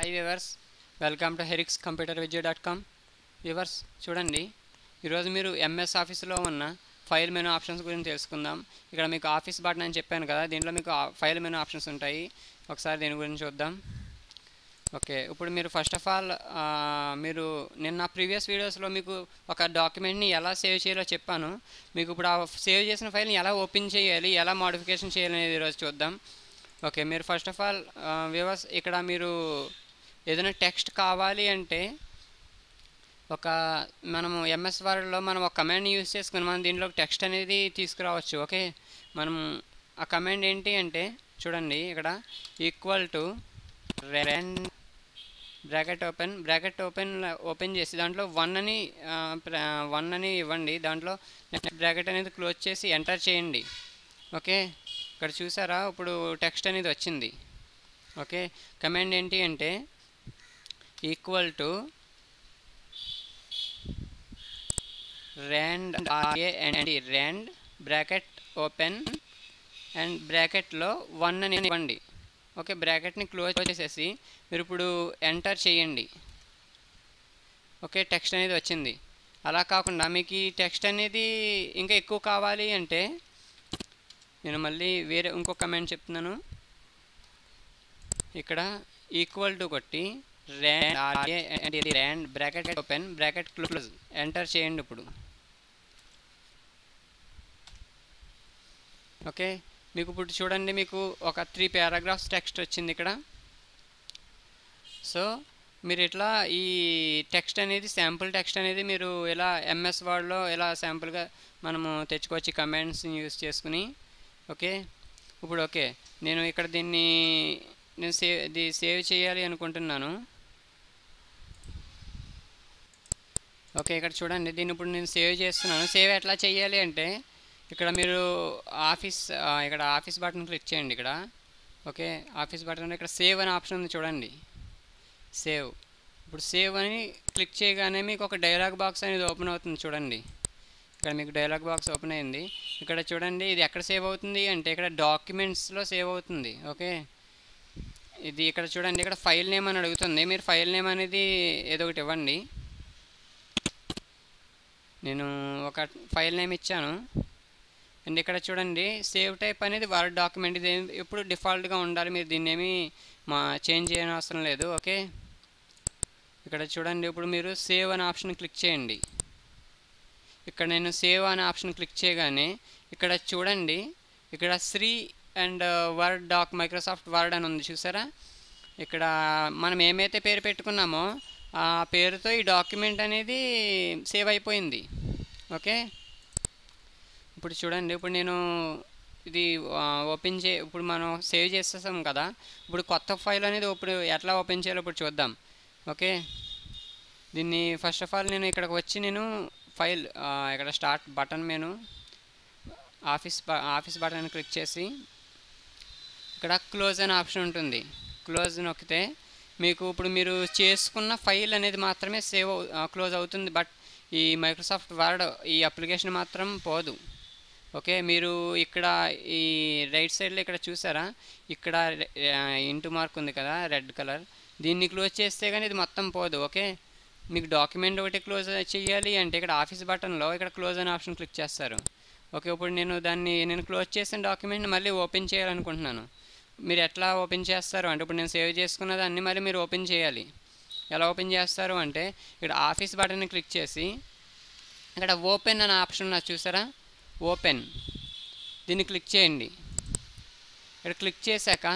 Hi viewers, welcome to herixcomputervidya.com. Viewers చూడండి, ఈరోజు మీరు ఎంఎస్ ఆఫీస్లో ఉన్న ఫైల్ మెనూ ఆప్షన్స్ గురించి తెలుసుకుందాం. ఇక్కడ మీకు ఆఫీస్ బటన్ అని చెప్పాను కదా, దీంట్లో మీకు ఫైల్ మెనూ ఆప్షన్స్ ఉంటాయి. ఒకసారి దీని గురించి చూద్దాం. ఓకే, ఇప్పుడు మీరు ఫస్ట్ ఆఫ్ ఆల్ మీరు నిన్న ప్రీవియస్ వీడియోస్లో మీకు ఒక డాక్యుమెంట్ని ఎలా సేవ్ చేయాలో చెప్పాను. మీకు ఇప్పుడు ఆ సేవ్ చేసిన ఫైల్ని ఎలా ఓపెన్ చేయాలి, ఎలా మోడిఫికేషన్ చేయాలి అనేది ఈరోజు చూద్దాం. ఓకే, మీరు ఫస్ట్ ఆఫ్ ఆల్ వ్యూవర్స్, ఇక్కడ మీరు ఏదైనా టెక్స్ట్ కావాలి అంటే మనము ఎంఎస్ వర్డ్లో మనం ఒక కమాండ్ని యూజ్ చేసుకుని మనం దీంట్లో టెక్స్ట్ అనేది తీసుకురావచ్చు. ఓకే, మనం ఆ కమాండ్ ఏంటి అంటే చూడండి, ఇక్కడ ఈక్వల్ టు రెండ్ బ్రాకెట్ ఓపెన్ చేసి దాంట్లో 1 అని ఇవ్వండి. దాంట్లో బ్రాకెట్ అనేది క్లోజ్ చేసి ఎంటర్ చేయండి. ఓకే, ఇక్కడ చూసారా, ఇప్పుడు టెక్స్ట్ అనేది వచ్చింది. ఓకే, కమాండ్ ఏంటి అంటే ఈక్వల్ టు రెండ్ బ్రాకెట్ ఓపెన్ అండ్ బ్రాకెట్లో 1 అని ఇవ్వండి. ఓకే, బ్రాకెట్ని క్లోజ్ చేసేసి మీరు ఇప్పుడు ఎంటర్ చేయండి. ఓకే, టెక్స్ట్ అనేది వచ్చింది. అలా కాకుండా మీకు ఈ టెక్స్ట్ అనేది ఇంకా ఎక్కువ కావాలి అంటే నేను మళ్ళీ వేరే ఇంకో కమాండ్ చెప్తున్నాను. ఇక్కడ ఈక్వల్ టు కొట్టి రెండ్ bracket open bracket close enter చేయండి ఇప్పుడు. ఓకే, మీకు ఇప్పుడు చూడండి, మీకు ఒక 3 పారాగ్రాఫ్స్ టెక్స్ట్ వచ్చింది ఇక్కడ. సో మీరు ఇట్లా ఈ టెక్స్ట్ అనేది శాంపుల్ టెక్స్ట్ అనేది మీరు ఇలా ఎంఎస్ వర్డ్లో ఇలా శాంపుల్గా మనము తెచ్చుకోవచ్చు కమాండ్స్ని యూజ్ చేసుకుని. ఓకే, ఇప్పుడు ఓకే, నేను ఇక్కడ దీన్ని సేవ్ చేయాలి అనుకుంటున్నాను. ఓకే, ఇక్కడ చూడండి, దీన్ని ఇప్పుడు నేను సేవ్ చేస్తున్నాను. సేవ్ ఎట్లా చేయాలి అంటే ఇక్కడ మీరు ఇక్కడ ఆఫీస్ బటన్ క్లిక్ చేయండి. ఇక్కడ ఓకే, ఆఫీస్ బటన్ ఇక్కడ సేవ్ అనే ఆప్షన్ ఉంది చూడండి, సేవ్. ఇప్పుడు సేవ్ అని క్లిక్ చేయగానే మీకు ఒక డైలాగ్ బాక్స్ అనేది ఓపెన్ అవుతుంది చూడండి. ఇక్కడ మీకు డైలాగ్ బాక్స్ ఓపెన్ అయింది. ఇక్కడ చూడండి, ఇది ఎక్కడ సేవ్ అవుతుంది అంటే ఇక్కడ డాక్యుమెంట్స్లో సేవ్ అవుతుంది. ఓకే, ఇది ఇక్కడ చూడండి, ఇక్కడ ఫైల్ నేమ్ అని అడుగుతుంది. మీరు ఫైల్ నేమ్ అనేది ఏదో ఒకటి ఇవ్వండి. నేను ఒక ఫైల్ నేమ్ ఇచ్చాను. అండ్ ఇక్కడ చూడండి, సేవ్ టైప్ అనేది వర్డ్ డాక్యుమెంట్. ఇది ఎప్పుడు డిఫాల్ట్గా ఉండాలి, మీరు దీన్ని ఏమీ చేంజ్ చేయని అవసరం లేదు. ఓకే, ఇక్కడ చూడండి, ఇప్పుడు మీరు సేవ్ అనే ఆప్షన్ క్లిక్ చేయండి. ఇక్కడ నేను సేవ్ అనే ఆప్షన్ క్లిక్ చేయగానే ఇక్కడ చూడండి, ఇక్కడ శ్రీ అండ్ మైక్రోసాఫ్ట్ వర్డ్ అని ఉంది చూసారా. ఇక్కడ మనం ఏమైతే పేరు పెట్టుకున్నామో ఆ పేరుతో ఈ డాక్యుమెంట్ అనేది సేవ్ అయిపోయింది. ఓకే, ఇప్పుడు చూడండి, ఇప్పుడు నేను ఇది ఇప్పుడు మనం సేవ్ చేసేసాం కదా. ఇప్పుడు కొత్త ఫైల్ అనేది ఇప్పుడు ఎట్లా ఓపెన్ చేయాలో ఇప్పుడు చూద్దాం. ఓకే, దీన్ని ఫస్ట్ ఆఫ్ ఆల్ నేను ఇక్కడికి వచ్చి నేను ఫైల్ ఇక్కడ start button menu office button click చేసి ఇక్కడ క్లోజ్ అనే ఆప్షన్ ఉంటుంది. క్లోజ్ నొక్కితే మీకు ఇప్పుడు మీరు చేసుకున్న ఫైల్ అనేది మాత్రమే క్లోజ్ అవుతుంది. బట్ ఈ మైక్రోసాఫ్ట్ వర్డ్ ఈ అప్లికేషన్ మాత్రం పోదు. ఓకే, మీరు ఇక్కడ ఈ రైట్ సైడ్లో ఇక్కడ చూసారా, ఇక్కడ ఇంటూ మార్క్ ఉంది కదా రెడ్ కలర్, దీన్ని క్లోజ్ చేస్తే కానీ ఇది మొత్తం పోదు. ఓకే, మీకు డాక్యుమెంట్ ఒకటి క్లోజ్ చేయాలి అంటే ఇక్కడ ఆఫీస్ బటన్లో ఇక్కడ క్లోజ్ అనే ఆప్షన్ క్లిక్ చేస్తారు. ఓకే, ఇప్పుడు నేను క్లోజ్ చేసిన డాక్యుమెంట్ని మళ్ళీ ఓపెన్ చేయాలనుకుంటున్నాను. మీరు ఎట్లా ఓపెన్ చేస్తారు అంటే ఇప్పుడు నేను సేవ్ చేసుకున్న దాన్ని మళ్ళీ మీరు ఓపెన్ చేయాలి. ఎలా ఓపెన్ చేస్తారు అంటే ఇక్కడ ఆఫీస్ బటన్ని క్లిక్ చేసి ఇక్కడ ఓపెన్ అనే ఆప్షన్ ఉన్నది చూసారా, ఓపెన్, దీన్ని క్లిక్ చేయండి. ఇక్కడ క్లిక్ చేశాక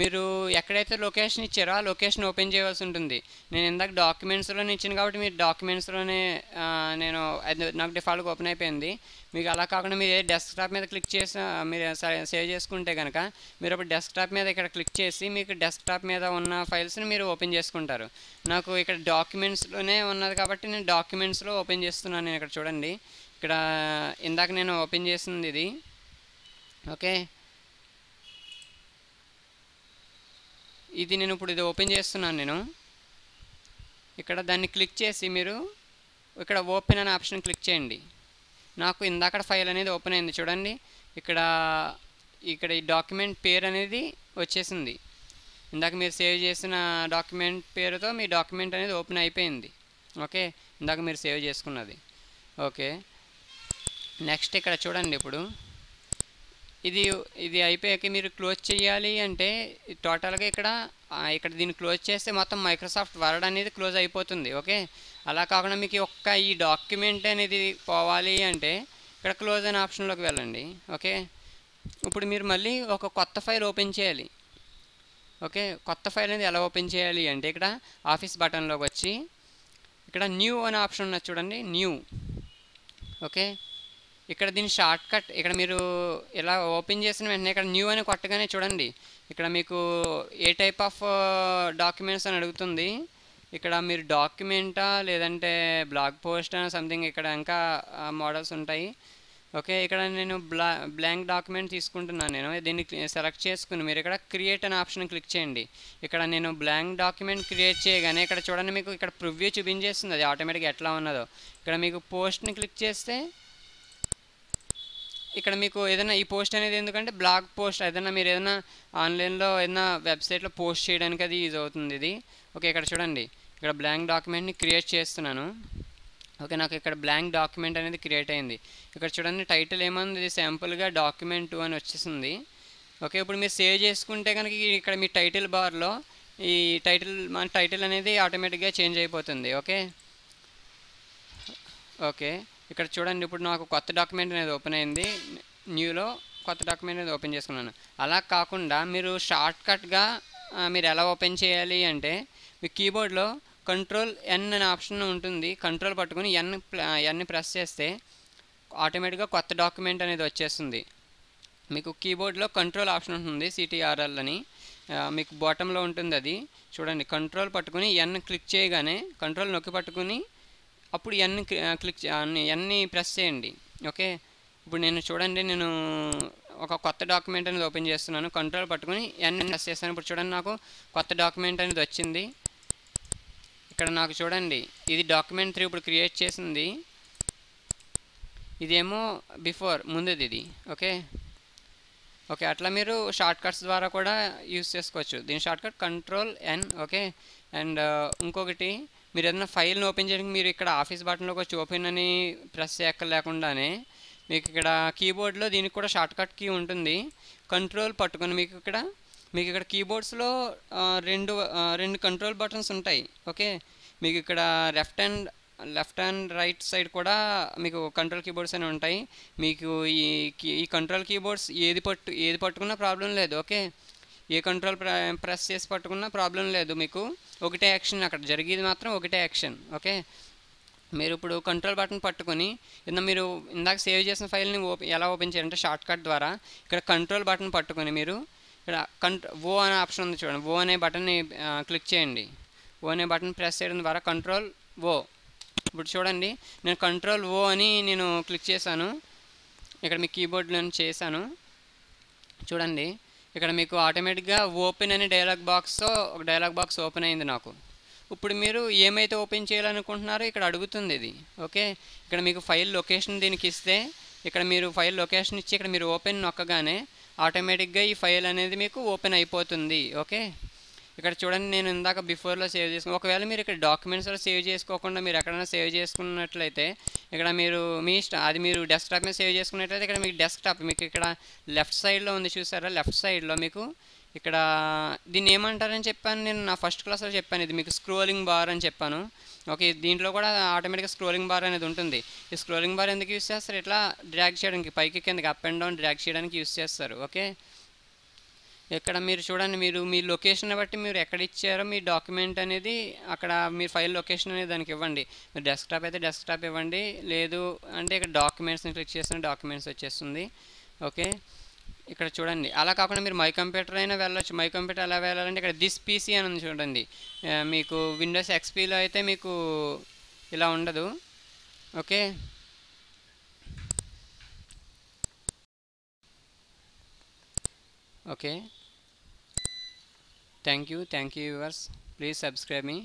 మీరు ఎక్కడైతే లొకేషన్ ఇచ్చారో ఆ లొకేషన్ ఓపెన్ చేయవలసి ఉంటుంది. నేను ఇందాక డాక్యుమెంట్స్లోనే ఇచ్చాను కాబట్టి మీరు డాక్యుమెంట్స్లోనే నాకు డిఫాల్ట్గా ఓపెన్ అయిపోయింది. మీకు అలా కాకుండా మీరు డెస్క్టాప్ మీద క్లిక్ చేసి మీరు సేవ్ చేసుకుంటే కనుక మీరు అప్పుడు డెస్క్టాప్ మీద ఇక్కడ క్లిక్ చేసి మీకు డెస్క్టాప్ మీద ఉన్న ఫైల్స్ని మీరు ఓపెన్ చేసుకుంటారు. నాకు ఇక్కడ డాక్యుమెంట్స్లోనే ఉన్నది కాబట్టి నేను డాక్యుమెంట్స్లో ఓపెన్ చేస్తున్నాను. నేను ఇక్కడ చూడండి, ఇక్కడ ఇందాక నేను ఓపెన్ చేసింది ఇది. ఓకే, ఇది నేను ఇప్పుడు ఇది ఓపెన్ చేస్తున్నాను. నేను ఇక్కడ దాన్ని క్లిక్ చేసి మీరు ఇక్కడ ఓపెన్ అనే ఆప్షన్ క్లిక్ చేయండి. నాకు ఇందాక ఫైల్ అనేది ఓపెన్ అయింది చూడండి. ఇక్కడ ఈ డాక్యుమెంట్ పేరు అనేది వచ్చేసింది. ఇందాక మీరు సేవ్ చేసిన డాక్యుమెంట్ పేరుతో మీ డాక్యుమెంట్ అనేది ఓపెన్ అయిపోయింది. ఓకే, ఇందాక మీరు సేవ్ చేసుకున్నది. ఓకే, నెక్స్ట్ ఇక్కడ చూడండి. ఇప్పుడు ఇది ఇది అయిపోయాక మీరు క్లోజ్ చేయాలి అంటే టోటల్గా ఇక్కడ దీన్ని క్లోజ్ చేస్తే మొత్తం మైక్రోసాఫ్ట్ వర్డ్ అనేది క్లోజ్ అయిపోతుంది. ఓకే, అలా కాకుండా మీకు ఈ డాక్యుమెంట్ అనేది పోవాలి అంటే ఇక్కడ క్లోజ్ అనే ఆప్షన్లోకి వెళ్ళండి. ఓకే, ఇప్పుడు మీరు మళ్ళీ ఒక కొత్త ఫైల్ ఓపెన్ చేయాలి. ఓకే, కొత్త ఫైల్ అనేది ఎలా ఓపెన్ చేయాలి అంటే ఇక్కడ ఆఫీస్ బటన్లోకి వచ్చి ఇక్కడ న్యూ అనే ఆప్షన్ ఉన్నది చూడండి, న్యూ. ఓకే, ఇక్కడ దీని షార్ట్ కట్ ఇక్కడ మీరు ఇలా ఓపెన్ చేసిన వెంటనే ఇక్కడ న్యూ అని కొట్టగానే చూడండి, ఇక్కడ మీకు ఏ టైప్ ఆఫ్ డాక్యుమెంట్స్ అని అడుగుతుంది. ఇక్కడ మీరు డాక్యుమెంటా లేదంటే బ్లాగ్ పోస్ట్ అని సంథింగ్ ఇక్కడ ఇంకా మోడల్స్ ఉంటాయి. ఓకే, ఇక్కడ నేను బ్లాంక్ డాక్యుమెంట్ తీసుకుంటున్నాను. నేను దీన్ని సెలెక్ట్ చేసుకుని మీరు ఇక్కడ క్రియేట్ అనే ఆప్షన్ క్లిక్ చేయండి. ఇక్కడ నేను బ్లాంక్ డాక్యుమెంట్ క్రియేట్ చేయగానే ఇక్కడ చూడండి మీకు ఇక్కడ ప్రివ్యూ చూపించేస్తుంది, అది ఆటోమేటిక్గా ఎట్లా ఉన్నదో. ఇక్కడ మీకు పోస్ట్ని క్లిక్ చేస్తే ఇక్కడ మీకు ఏదైనా ఈ పోస్ట్ అనేది ఎందుకంటే బ్లాగ్ పోస్ట్ ఏదైనా మీరు ఏదైనా ఆన్లైన్లో ఏదైనా వెబ్సైట్లో పోస్ట్ చేయడానికి అది యూజ్ అవుతుంది ఇది. ఓకే, ఇక్కడ చూడండి ఇక్కడ బ్లాంక్ డాక్యుమెంట్ని క్రియేట్ చేస్తున్నాను. ఓకే, నాకు ఇక్కడ బ్లాంక్ డాక్యుమెంట్ అనేది క్రియేట్ అయింది. ఇక్కడ చూడండి టైటిల్ ఏముంది, ఇది సింపుల్గా డాక్యుమెంట్ 2 అని వచ్చేసింది. ఓకే, ఇప్పుడు మీరు సేవ్ చేసుకుంటే కనుక ఇక్కడ మీ టైటిల్ బార్లో ఈ మన టైటిల్ అనేది ఆటోమేటిక్గా చేంజ్ అయిపోతుంది. ఓకే, ఓకే, ఇక్కడ చూడండి ఇప్పుడు నాకు కొత్త డాక్యుమెంట్ అనేది ఓపెన్ అయింది. న్యూలో కొత్త డాక్యుమెంట్ అనేది ఓపెన్ చేసుకున్నాను. అలా కాకుండా మీరు షార్ట్కట్గా మీరు ఎలా ఓపెన్ చేయాలి అంటే మీ కీబోర్డ్లో కంట్రోల్ ఎన్ అనే ఆప్షన్ ఉంటుంది. కంట్రోల్ పట్టుకుని ఎన్ని ప్రెస్ చేస్తే ఆటోమేటిక్గా కొత్త డాక్యుమెంట్ అనేది వచ్చేస్తుంది. మీకు కీబోర్డ్లో కంట్రోల్ ఆప్షన్ ఉంటుంది, సిటిఆర్ఎల్ అని మీకు బాటంలో ఉంటుంది. అది చూడండి, కంట్రోల్ పట్టుకుని క్లిక్ చేయగానే కంట్రోల్ నొక్కి పట్టుకుని అప్పుడు ఎన్ని ప్రెస్ చేయండి. ఓకే, ఇప్పుడు నేను చూడండి నేను ఒక కొత్త డాక్యుమెంట్ అనేది ఓపెన్ చేస్తున్నాను. కంట్రోల్ పట్టుకుని ప్రెస్ చేస్తాను. ఇప్పుడు చూడండి నాకు కొత్త డాక్యుమెంట్ అనేది వచ్చింది. ఇక్కడ నాకు చూడండి ఇది డాక్యుమెంట్ 3 ఇప్పుడు క్రియేట్ చేసింది, ఇదేమో ముందుది ఇది. ఓకే, ఓకే, అట్లా మీరు షార్ట్ కట్స్ ద్వారా కూడా యూస్ చేసుకోవచ్చు. దీని shortcut control N. Okay, and ఇంకొకటి మీరు ఏదైనా ఫైల్ని ఓపెన్ చేయడానికి మీరు ఇక్కడ ఆఫీస్ బటన్లోకి వచ్చి ఓపెన్ అని ప్రెస్ చేయక్కర్లేకుండానే మీకు ఇక్కడ కీబోర్డ్లో దీనికి కూడా షార్ట్ కట్ కీ ఉంటుంది. కంట్రోల్ పట్టుకొని మీకు ఇక్కడ కీబోర్డ్స్లో రెండు కంట్రోల్ బటన్స్ ఉంటాయి. ఓకే, మీకు ఇక్కడ లెఫ్ట్ అండ్ రైట్ సైడ్ కూడా మీకు కంట్రోల్ కీబోర్డ్స్ అని ఉంటాయి. మీకు ఈ కంట్రోల్ కీబోర్డ్స్ ఏది పట్టుకున్నా ప్రాబ్లం లేదు. ఓకే, ఏ కంట్రోల్ ప్రెస్ చేసి పట్టుకున్నా ప్రాబ్లం లేదు. మీకు ఒకటే యాక్షన్ అక్కడ జరిగేది మాత్రం ఒకటే యాక్షన్. ఓకే, మీరు ఇప్పుడు కంట్రోల్ బటన్ పట్టుకొని మీరు ఇందాక సేవ్ చేసిన ఫైల్ని ఎలా ఓపెన్ చేయాలంటే షార్ట్ కట్ ద్వారా ఇక్కడ కంట్రోల్ బటన్ పట్టుకొని మీరు ఇక్కడ ఓ అనే ఆప్షన్ ఉంది చూడండి, ఓ అనే బటన్ని క్లిక్ చేయండి. ఓ అనే బటన్ ప్రెస్ చేయడం ద్వారా కంట్రోల్ ఓ. ఇప్పుడు చూడండి నేను కంట్రోల్ ఓ అని నేను క్లిక్ చేశాను. ఇక్కడ మీ కీబోర్డ్లో చేశాను చూడండి. ఇక్కడ మీకు ఆటోమేటిక్గా ఓపెన్ అనే ఒక డైలాగ్ బాక్స్ ఓపెన్ అయింది నాకు. ఇప్పుడు మీరు ఏమైతే ఓపెన్ చేయాలనుకుంటున్నారో ఇక్కడ అడుగుతుంది ఇది. ఓకే, ఇక్కడ మీకు ఫైల్ లొకేషన్ దీనికి ఇస్తే ఇక్కడ మీరు ఫైల్ లొకేషన్ ఇచ్చి ఇక్కడ మీరు ఓపెన్ నొక్కగానే ఆటోమేటిక్గా ఈ ఫైల్ అనేది మీకు ఓపెన్ అయిపోతుంది. ఓకే, ఇక్కడ చూడండి నేను ఇందాక బిఫోర్లో సేవ్ చేసుకుని ఒకవేళ మీరు ఇక్కడ డాక్యుమెంట్స్లో సేవ్ చేసుకోకుండా మీరు ఎక్కడైనా సేవ్ చేసుకున్నట్లయితే ఇక్కడ మీరు అది మీరు డెస్క్టాప్ మీద సేవ్ చేసుకున్నట్లయితే ఇక్కడ మీకు డెస్క్టాప్ మీకు ఇక్కడ లెఫ్ట్ సైడ్లో ఉంది చూసారా, లెఫ్ట్ సైడ్లో మీకు ఇక్కడ దీన్ని ఏమంటారని చెప్పాను నేను నా ఫస్ట్ క్లాస్లో చెప్పాను. ఇది మీకు స్క్రోలింగ్ బార్ అని చెప్పాను. ఓకే, దీంట్లో కూడా ఆటోమేటిక్గా స్క్రోలింగ్ బార్ అనేది ఉంటుంది. ఈ స్క్రోలింగ్ బార్ ఎందుకు యూస్ చేస్తారు, ఇట్లా డ్రాగ్ చేయడానికి పైకి కిందకి అప్ అండ్ డౌన్ డ్రాగ్ చేయడానికి యూస్ చేస్తారు. ఓకే, ఇక్కడ మీరు చూడండి మీరు మీ లొకేషన్ బట్టి మీరు ఎక్కడ ఇచ్చారో మీ డాక్యుమెంట్ అనేది అక్కడ మీరు ఫైల్ లొకేషన్ అనేది దానికి ఇవ్వండి. మీరు డెస్క్టాప్ అయితే డెస్క్టాప్ ఇవ్వండి, లేదు అంటే ఇక్కడ డాక్యుమెంట్స్ని క్లిక్ చేసిన డాక్యుమెంట్స్ వచ్చేస్తుంది. ఓకే, ఇక్కడ చూడండి అలా కాకుండా మీరు మై కంప్యూటర్ అయినా వెళ్ళొచ్చు. మై కంప్యూటర్ ఎలా వెళ్ళాలంటే ఇక్కడ దిస్ పీసీ అని ఉంది చూడండి. మీకు విండోస్ ఎక్స్పీలో అయితే మీకు ఇలా ఉండదు. Okay, okay, thank you viewers, please subscribe me.